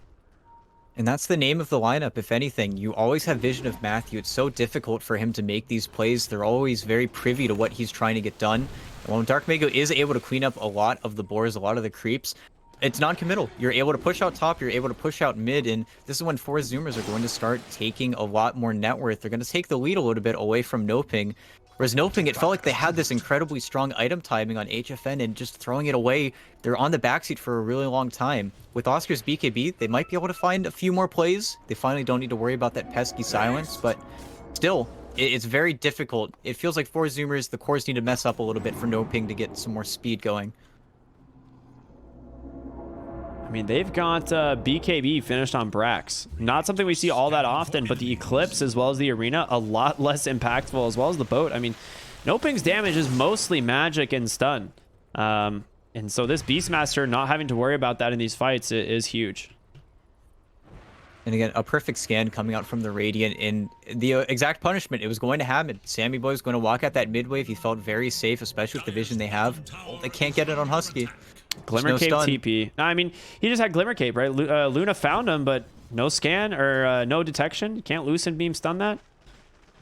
And that's the name of the lineup, if anything. You always have vision of Matthew. It's so difficult for him to make these plays. They're always very privy to what he's trying to get done. And when Dark Mago is able to clean up a lot of the boars, a lot of the creeps, it's non-committal. You're able to push out top, you're able to push out mid, and this is when 4 Zoomers are going to start taking a lot more net worth. They're going to take the lead a little bit away from NoPing. Whereas NoPing, it felt like they had this incredibly strong item timing on HFN, and just throwing it away, they're on the backseat for a really long time. With Oscar's BKB, they might be able to find a few more plays. They finally don't need to worry about that pesky silence, but still, it's very difficult. It feels like 4 Zoomers, the cores need to mess up a little bit for NoPing to get some more speed going. I mean, they've got BKB finished on Brax. Not something we see all that often, but the Eclipse as well as the Arena, a lot less impactful, as well as the boat. I mean, NoPing's damage is mostly magic and stun. And so this Beastmaster not having to worry about that in these fights is huge. And again, a perfect scan coming out from the Radiant, in the exact punishment. It was going to happen. Sammy Boy is going to walk out that mid wave. He felt very safe, especially with the vision they have. Oh, they can't get it on Husky. Glimmer no Cape stun. TP. No, I mean, he just had Glimmer Cape, right? Luna found him, but no scan or no detection. You can't Lucent Beam stun that.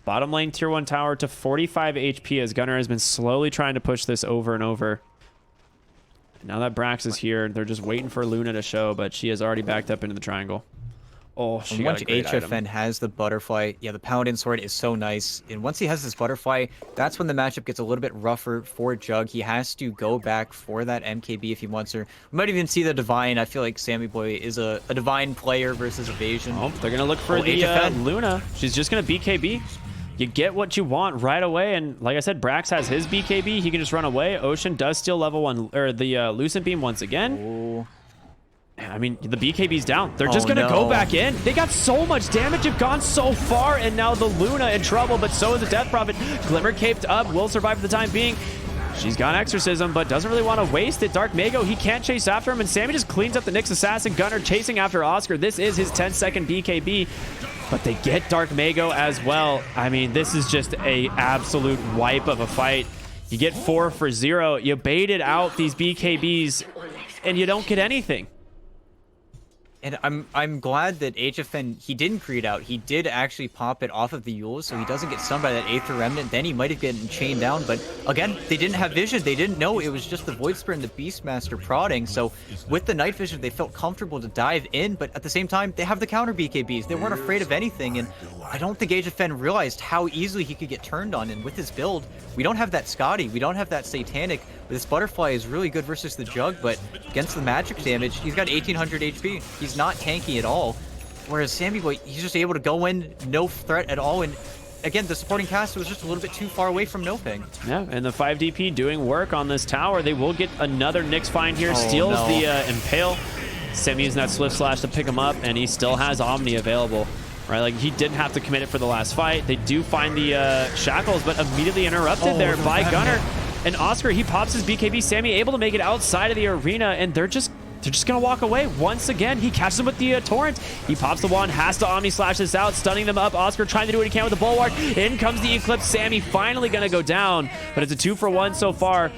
Bottom lane tier 1 tower to 45 HP as Gunnar has been slowly trying to push this over and over. Now that Brax is here, they're just waiting for Luna to show, but she has already backed up into the triangle. Oh, she got once a great HFN item. has the butterfly, yeah, the Paladin sword is so nice. And once he has this butterfly, that's when the matchup gets a little bit rougher for Jug. He has to go back for that MKB if he wants her. We might even see the Divine. I feel like Sammy Boy is a Divine player versus Evasion. Oh, they're going to look for the HFN. Luna. She's just going to BKB. You get what you want right away, and like I said, Brax has his BKB. He can just run away. Ocean does steal level 1, or the Lucent Beam once again. Oh. I mean, the BKB's down. They're just going to no. go back in. They got so much damage. Have gone so far, and now the Luna in trouble, but so is the Death Prophet. Glimmer caped up, will survive for the time being. She's got Exorcism, but doesn't really want to waste it. Dark Mago, he can't chase after him, and Sammy just cleans up the Nyx Assassin. Gunnar chasing after Oscar. This is his 10-second BKB, but they get Dark Mago as well. I mean, this is just a absolute wipe of a fight. You get 4 for 0. You baited out these BKBs, and you don't get anything. And I'm glad that HFN, he didn't create out. He did actually pop it off of the Eul, so he doesn't get stunned by that Aether Remnant. Then he might have gotten chained down. But again, they didn't have vision. They didn't know. It was just the Void Spirit and the Beastmaster prodding. So with the night vision, they felt comfortable to dive in. But at the same time, they have the counter BKBs. They weren't afraid of anything. And I don't think HFN realized how easily he could get turned on. And with his build, we don't have that Scotty. We don't have that Satanic. This Butterfly is really good versus the Jug, but against the magic damage, he's got 1800 HP. He's not tanky at all. Whereas Sammy Boy, he's just able to go in, no threat at all. And again, the supporting cast was just a little bit too far away from NoPing. Yeah, and the 5DP doing work on this tower. They will get another Nyx find here. Steals the Impale. Sammy using that Swift Slash to pick him up, and he still has Omni available. Right, like he didn't have to commit it for the last fight. They do find the shackles, but immediately interrupted there by Gunnar. And Oscar, he pops his BKB. Sammy able to make it outside of the arena, and they're just gonna walk away. Once again, he catches him with the torrent. He pops the wand, has to Omni Slash this out, stunning them up. Oscar trying to do what he can with the Bulwark. In comes the Eclipse. Sammy finally gonna go down, but it's a 2-for-1 so far.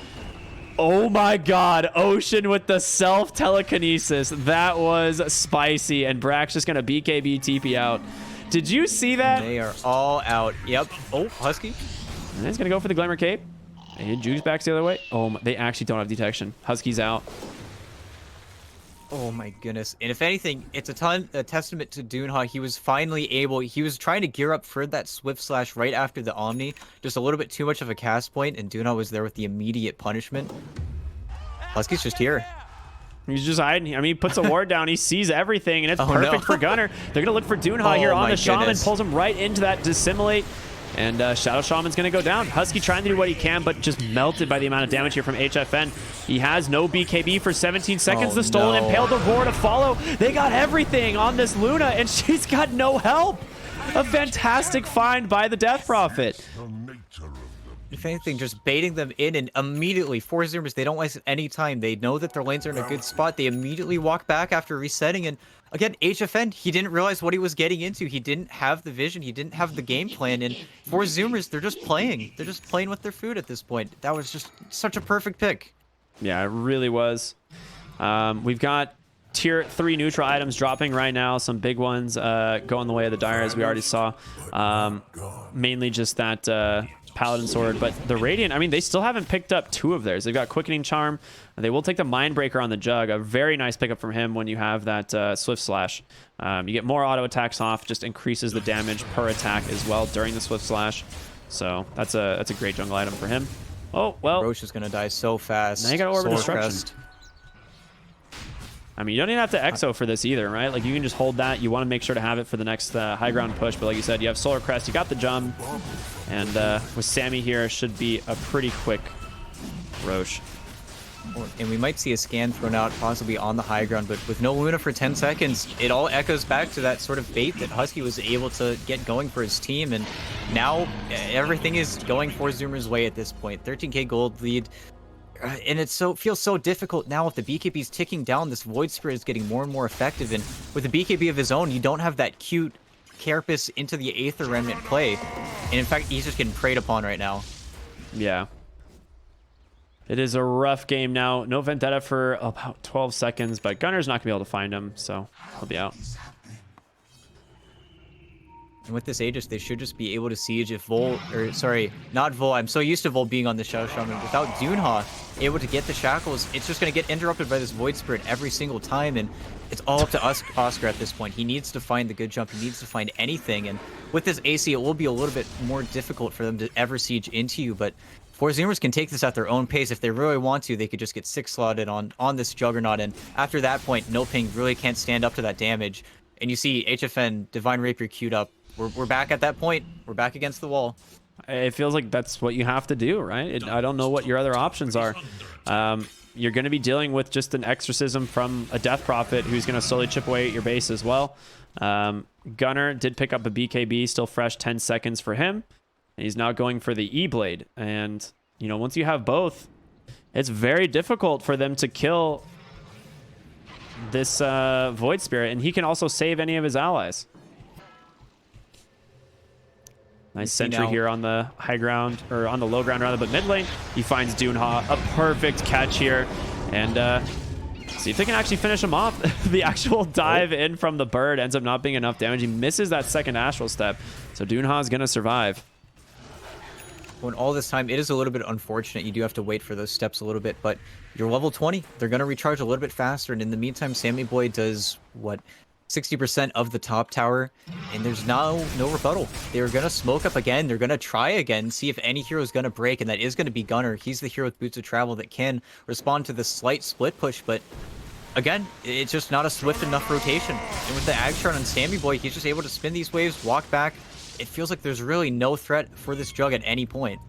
Oh my god, Ocean with the self-telekinesis. That was spicy, and Brack's just gonna BKB TP out. Did you see that? They are all out. Yep. Oh, Husky. And he's gonna go for the Glimmer Cape. And Juice backs the other way. Oh, they actually don't have detection. Husky's out. Oh my goodness. And if anything, it's a testament to Doonha. He was finally able, he was trying to gear up for that Swift Slash right after the Omni. Just a little bit too much of a cast point, and Doonha was there with the immediate punishment. Husky's just here. He's just hiding. I mean, he puts a ward down. He sees everything, and it's perfect for Gunnar. They're going to look for Doonha here on the Shaman. Pulls him right into that Dissimulate. And Shadow Shaman's going to go down. Husky trying to do what he can, but just melted by the amount of damage here from HFN. He has no BKB for 17 seconds. The Stolen Impale, the Roar to follow. They got everything on this Luna, and she's got no help. A fantastic find by the Death Prophet. If anything, just baiting them in, and immediately, 4 Zoomers, they don't waste any time. They know that their lanes are in a good spot. They immediately walk back after resetting, and again, HFN, he didn't realize what he was getting into. He didn't have the vision. He didn't have the game plan, and 4 Zoomers, they're just playing. They're just playing with their food at this point. That was just such a perfect pick. Yeah, it really was. We've got tier 3 neutral items dropping right now. Some big ones going the way of the Dire, as we already saw. Mainly just that Paladin Sword, but the Radiant, I mean, they still haven't picked up 2 of theirs. They've got Quickening Charm. They will take the Mindbreaker on the Jug. A very nice pickup from him when you have that Swift Slash. You get more auto attacks off, just increases the damage per attack as well during the Swift Slash. So that's a great jungle item for him. Oh, well. Roche is going to die so fast. Now you got Orb of Destruction. Crest. I mean, you don't even have to Exo for this either, right? Like, you can just hold that. You want to make sure to have it for the next high ground push. But like you said, you have Solar Crest. You got the jump. And with Sammy here, should be a pretty quick Roche. And we might see a scan thrown out possibly on the high ground, but with no Luna for 10 seconds, it all echoes back to that sort of bait that Husky was able to get going for his team. And now everything is going for Zoomer's way at this point. 13k gold lead. And it feels so difficult now with the BKBs ticking down. This Void Spirit is getting more and more effective, and with the BKB of his own, you don't have that cute Carapace into the Aether Remnant play. And in fact, he's just getting preyed upon right now. Yeah. It is a rough game now. No Vendetta for about 12 seconds, but Gunner's not going to be able to find him, so he'll be out. And with this Aegis, they should just be able to siege if Vol, or sorry, not Vol. I'm so used to Vol being on the Shadow Shaman. Without Doonha able to get the shackles, it's just going to get interrupted by this Void Spirit every single time. And it's all up to Oscar at this point. He needs to find the good jump. He needs to find anything. And with this AC, it will be a little bit more difficult for them to ever siege into you. But 4 Zoomers can take this at their own pace. If they really want to, they could just get 6 slotted on this Juggernaut. And after that point, NoPing really can't stand up to that damage. And you see HFN, Divine Rapier queued up. We're back at that point. We're back against the wall. It feels like that's what you have to do, right? I don't know what your other options are. You're going to be dealing with just an exorcism from a Death Prophet who's going to slowly chip away at your base as well. Gunner did pick up a BKB, still fresh, 10 seconds for him. And he's now going for the E-Blade. And, you know, once you have both, it's very difficult for them to kill this Void Spirit. And he can also save any of his allies. Nice sentry here on the high ground, or on the low ground rather, but mid lane, he finds Doonha. A perfect catch here. And see if they can actually finish him off. The actual dive in from the bird ends up not being enough damage. He misses that second Astral Step. So Doonha is going to survive. When all this time, it is a little bit unfortunate. You do have to wait for those steps a little bit, but you're level 20. They're going to recharge a little bit faster. And in the meantime, Sammy Boy does, what, 60% of the top tower, and there's no rebuttal. They're going to smoke up again. They're going to try again, see if any hero is going to break, and that is going to be Gunner. He's the hero with Boots of Travel that can respond to the slight split push, but again, it's just not a swift enough rotation. And with the Agtron on Sammy Boy, he's just able to spin these waves, walk back. It feels like there's really no threat for this Jug at any point.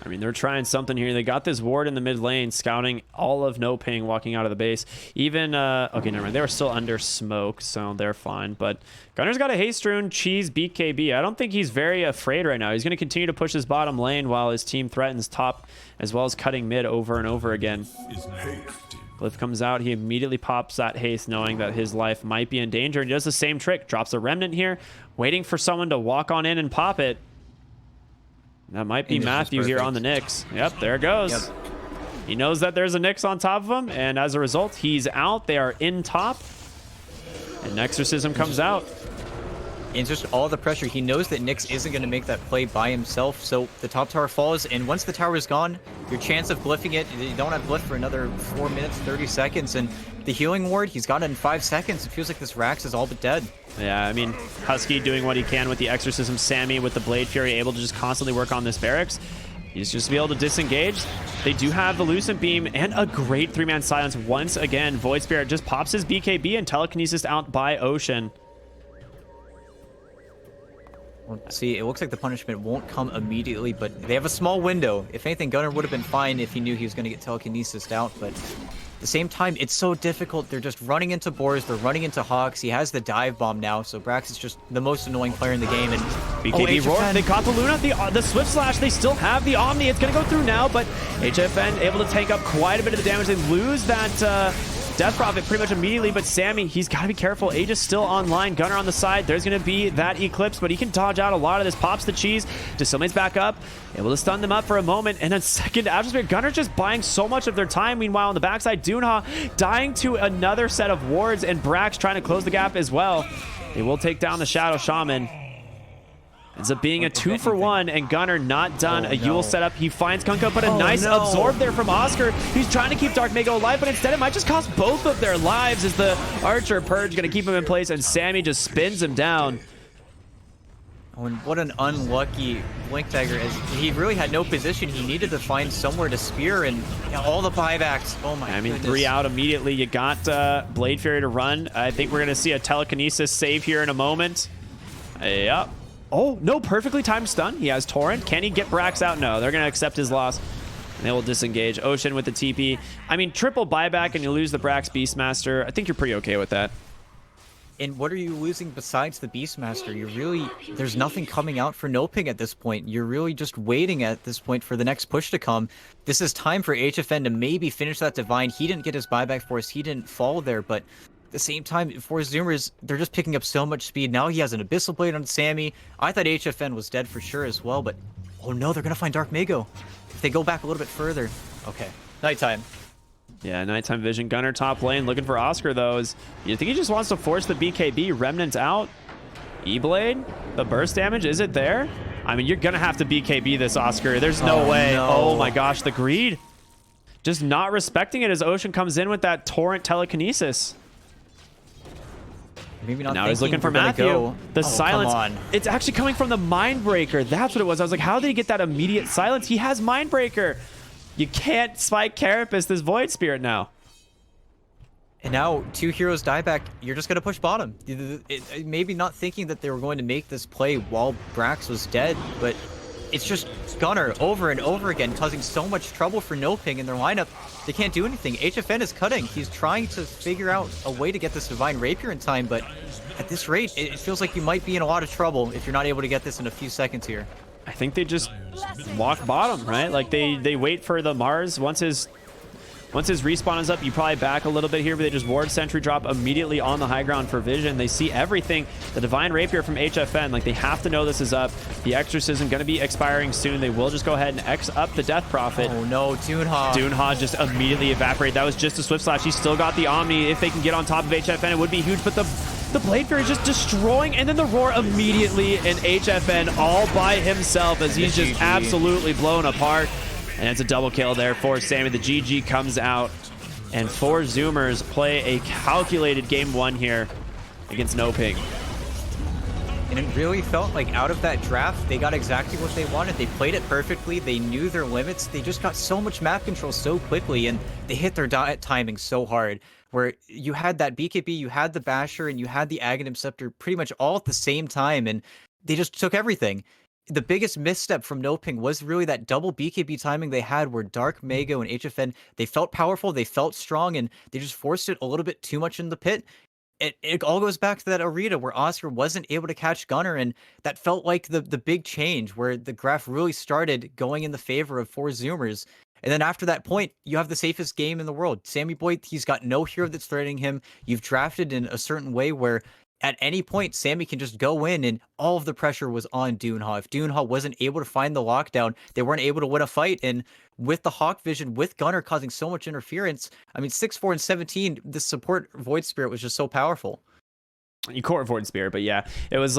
I mean, they're trying something here. They got this ward in the mid lane, scouting all of NoPing walking out of the base. Even, okay, never mind. They were still under smoke, so they're fine. But Gunner's got a haste rune, cheese BKB. I don't think he's very afraid right now. He's going to continue to push his bottom lane while his team threatens top, as well as cutting mid over and over again. Glyph comes out. He immediately pops that haste, knowing that his life might be in danger. And he does the same trick. Drops a remnant here, waiting for someone to walk on in and pop it. That might be Matthew here on the Nyx. Yep, there it goes. Yep. He knows that there's a Nyx on top of him, and as a result, he's out. They are in top, and Exorcism comes out. And just all the pressure. He knows that Nyx isn't going to make that play by himself, so the top tower falls, and once the tower is gone, your chance of glyphing it, you don't have glyph for another 4 minutes, 30 seconds, and the healing ward, he's got it in 5 seconds. It feels like this Rax is all but dead. Yeah, I mean, Husky doing what he can with the Exorcism, Sammy with the Blade Fury able to just constantly work on this barracks. He's just be able to disengage. They do have the Lucent Beam and a great 3-man silence. Once again, Void Spirit just pops his BKB and telekinesis out by Ocean. Well, see, it looks like the punishment won't come immediately, but they have a small window. If anything, Gunner would have been fine if he knew he was going to get telekinesis out, but at the same time, it's so difficult. They're just running into Boars, they're running into Hawks. He has the dive bomb now, so Brax is just the most annoying player in the game. And BKB Roar, they caught the Luna, the Swift Slash, they still have the Omni. It's going to go through now, but HFN able to take up quite a bit of the damage. They lose that Death Prophet pretty much immediately, but Sammy, he's got to be careful. Age is still online. Gunner on the side. There's going to be that Eclipse, but he can dodge out a lot of this. Pops the cheese. Distillmate's back up. Able to stun them up for a moment. And then second Atmosphere. Gunner's just buying so much of their time. Meanwhile, on the backside, Doonha dying to another set of wards, and Brax trying to close the gap as well. They will take down the Shadow Shaman. Ends up being a 2-for-1, and Gunner not done. A Yule setup. He finds Kunko, but a nice absorb there from Oscar. He's trying to keep Dark Mago alive, but instead it might just cost both of their lives as the Archer Purge going to keep him in place, and Sammy just spins him down. Oh, and what an unlucky Blink Dagger, as he really had no position. He needed to find somewhere to spear, and all the buybacks. Oh my goodness. 3 out immediately. You got Blade Fury to run. I think we're going to see a telekinesis save here in a moment. Yep. Oh, no, perfectly timed stun. He has Torrent. Can he get Brax out? No, they're going to accept his loss. And they will disengage. Ocean with the TP. I mean, triple buyback and you lose the Brax Beastmaster. I think you're pretty okay with that. And what are you losing besides the Beastmaster? You're really... There's nothing coming out for NoPing at this point. You're really just waiting at this point for the next push to come. This is time for HFN to maybe finish that Divine. He didn't get his buyback force. He didn't fall there, but... At the same time, for Zoomers, they're just picking up so much speed. Now he has an Abyssal Blade on Sammy. I thought HFN was dead for sure as well, but oh no, they're gonna find Dark Mago. If they go back a little bit further. Okay, nighttime. Yeah, nighttime vision. Gunner top lane looking for Oscar though. You think he just wants to force the BKB Remnant out? E-Blade? The burst damage, is it there? I mean, you're gonna have to BKB this, Oscar. There's no way. No. Oh my gosh, the greed. Just not respecting it as Ocean comes in with that Torrent telekinesis. Maybe not. Now he's looking for Matthew. The silence. It's actually coming from the Mindbreaker. That's what it was. I was like, how did he get that immediate silence? He has Mindbreaker. You can't spike Carapace this Void Spirit now. And now 2 heroes die back. You're just going to push bottom. Maybe not thinking that they were going to make this play while Brax was dead, but it's just Gunner over and over again, causing so much trouble for NoPing in their lineup. They can't do anything. HFN is cutting. He's trying to figure out a way to get this Divine Rapier in time, but at this rate, it feels like you might be in a lot of trouble if you're not able to get this in a few seconds here. I think they just walk bottom, right? Like they wait for the Mars. Once his respawn is up, you probably back a little bit here, but they just ward sentry drop immediately on the high ground for vision. They see everything. The Divine Rapier from HFN, like they have to know this is up. The Exorcism going to be expiring soon. They will just go ahead and X up the Death Prophet. Oh no, Doonha. Doonha just immediately evaporate. That was just a Swift Slash. He's still got the Omni. If they can get on top of HFN, it would be huge, but the Blade Fury is just destroying, and then the Roar immediately, and HFN all by himself as he's just absolutely blown apart. And it's a double kill there for Sammy. The GG comes out, and 4 Zoomers play a calculated game 1 here against NoPing. And it really felt like out of that draft, they got exactly what they wanted. They played it perfectly. They knew their limits. They just got so much map control so quickly, and they hit their timing so hard. Where you had that BKB, you had the Basher, and you had the Aghanim Scepter pretty much all at the same time, and they just took everything. The biggest misstep from NoPing was really that double BKB timing they had where Dark, Mago, and HFN, they felt powerful, they felt strong, and they just forced it a little bit too much in the pit. It all goes back to that arena where Oscar wasn't able to catch Gunnar, and that felt like the big change where the graph really started going in the favor of 4Zoomers. And then after that point, you have the safest game in the world. Sammy Boy, he's got no hero that's threatening him. You've drafted in a certain way where at any point, Sammy can just go in, and all of the pressure was on Doonha. If Doonha wasn't able to find the lockdown, they weren't able to win a fight. And with the Hawk Vision, with Gunnar causing so much interference, I mean, 6-4 and 17, the support Void Spirit was just so powerful. You core Void Spirit, but yeah, it was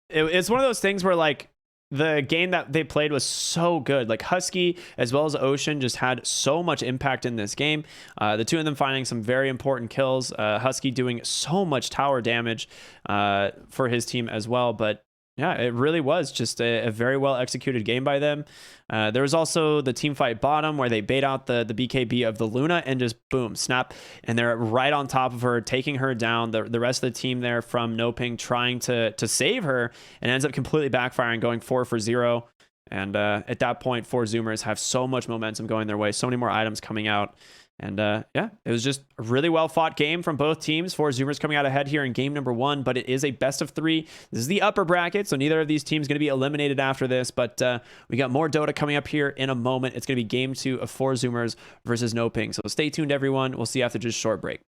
it's one of those things where like the game that they played was so good. Like Husky as well as Ocean just had so much impact in this game. The two of them finding some very important kills. Husky doing so much tower damage for his team as well. But yeah, it really was just a very well executed game by them. There was also the team fight bottom where they bait out the BKB of the Luna and just boom, snap. And they're right on top of her, taking her down. The rest of the team there from NoPing trying to save her, and ends up completely backfiring, going 4 for 0. And at that point, 4Zoomers have so much momentum going their way, so many more items coming out. And yeah, it was just a really well fought game from both teams. 4Zoomers coming out ahead here in game number 1, but it is a best of 3. This is the upper bracket, so neither of these teams going to be eliminated after this. But we got more Dota coming up here in a moment. It's going to be game 2 of 4Zoomers versus NoPing. So stay tuned, everyone. We'll see you after just a short break.